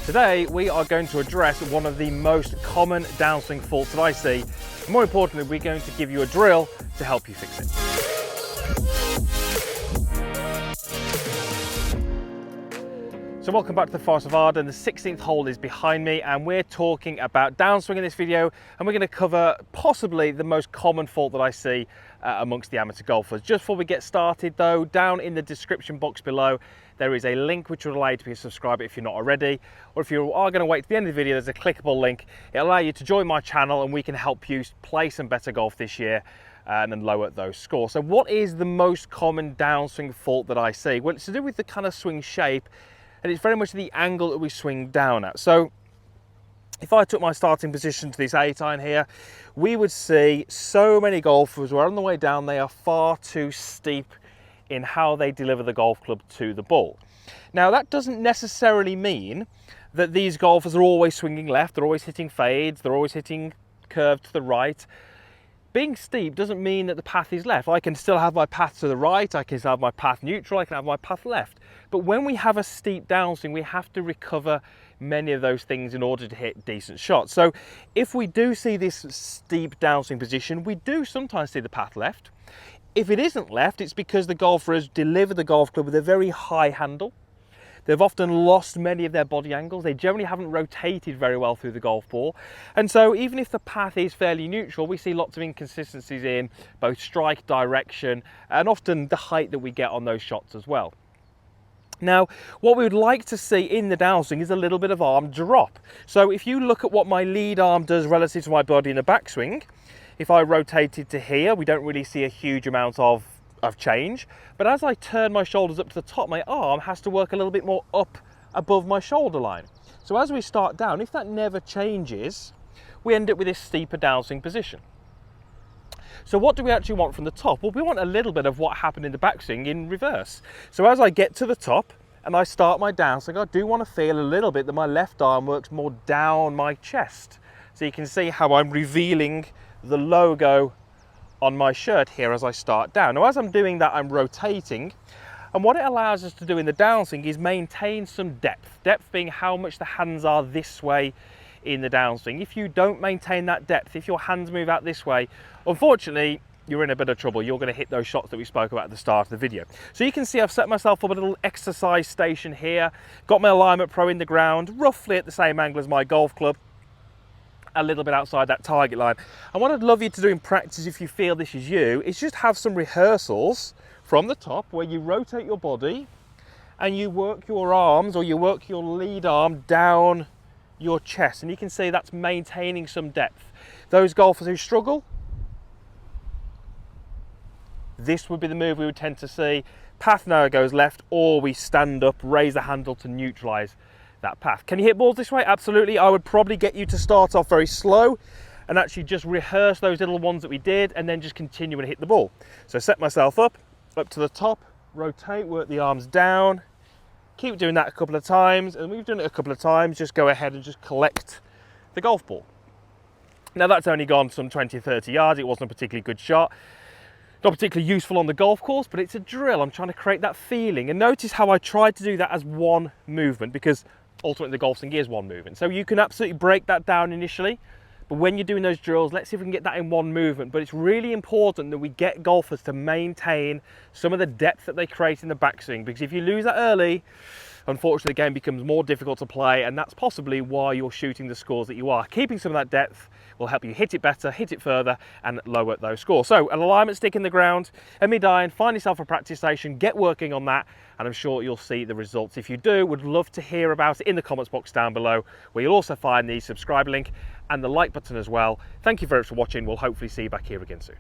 Today we are going to address one of the most common downswing faults that I see. More importantly, we're going to give you a drill to help you fix it. So welcome back to the Forest of Arden. The 16th hole is behind me and we're talking about downswing in this video, and we're going to cover possibly the most common fault that I see amongst the amateur golfers. Just before we get started though, down in the description box below there is a link which will allow you to be a subscriber if you're not already, or if you are going to wait to the end of the video, there's a clickable link. It'll allow you to join my channel and we can help you play some better golf this year and then lower those scores. So what is the most common downswing fault that I see? Well, it's to do with the kind of swing shape, and it's very much the angle that we swing down at. So if I took my starting position to this 8-iron here, we would see so many golfers who are on the way down, they are far too steep in how they deliver the golf club to the ball. Now that doesn't necessarily mean that these golfers are always swinging left, they're always hitting fades, they're always hitting curve to the right. Being steep doesn't mean that the path is left. I can still have my path to the right, I can still have my path neutral, I can have my path left. But when we have a steep downswing, we have to recover many of those things in order to hit decent shots. So if we do see this steep downswing position, we do sometimes see the path left. If it isn't left, it's because the golfer has delivered the golf club with a very high handle. They've often lost many of their body angles. They generally haven't rotated very well through the golf ball. And so even if the path is fairly neutral, we see lots of inconsistencies in both strike direction and often the height that we get on those shots as well. Now, what we would like to see in the downswing is a little bit of arm drop. So if you look at what my lead arm does relative to my body in the backswing, if I rotated to here, we don't really see a huge amount of change. But as I turn my shoulders up to the top, my arm has to work a little bit more up above my shoulder line. So as we start down, if that never changes, we end up with this steeper downswing position. So what do we actually want from the top? Well, we want a little bit of what happened in the backswing in reverse. So as I get to the top and I start my downswing, I do want to feel a little bit that my left arm works more down my chest. So you can see how I'm revealing the logo on my shirt here as I start down. Now as I'm doing that, I'm rotating, and what it allows us to do in the downswing is maintain some depth. Depth being how much the hands are this way in the downswing. If you don't maintain that depth, if your hands move out this way, unfortunately you're in a bit of trouble. You're going to hit those shots that we spoke about at the start of the video. So you can see I've set myself up a little exercise station here, got my Alignment Pro in the ground, roughly at the same angle as my golf club, a little bit outside that target line. And what I'd love you to do in practice, if you feel this is you, is just have some rehearsals from the top where you rotate your body and you work your arms, or you work your lead arm down your chest, and you can see that's maintaining some depth. Those golfers who struggle, this would be the move we would tend to see. Path now goes left, or we stand up, raise the handle to neutralize that path. Can you hit balls this way? Absolutely. I would probably get you to start off very slow and actually just rehearse those little ones that we did, and then just continue and hit the ball. So set myself up to the top, rotate, work the arms down, keep doing that a couple of times, and we've done it a couple of times, just go ahead and just collect the golf ball. Now that's only gone some 20-30 yards. It wasn't a particularly good shot, not particularly useful on the golf course, but it's a drill. I'm trying to create that feeling, and notice how I tried to do that as one movement, because ultimately the golf swing is one movement. So you can absolutely break that down initially, but when you're doing those drills, let's see if we can get that in one movement. But it's really important that we get golfers to maintain some of the depth that they create in the backswing, because if you lose that early, unfortunately the game becomes more difficult to play, and that's possibly why you're shooting the scores that you are. Keeping some of that depth will help you hit it better, hit it further, and lower those scores. So an alignment stick in the ground, a mid-iron, find yourself a practice station, get working on that, and I'm sure you'll see the results. If you do, would love to hear about it in the comments box down below, where you'll also find the subscribe link and the like button as well. Thank you very much for watching. We'll hopefully see you back here again soon.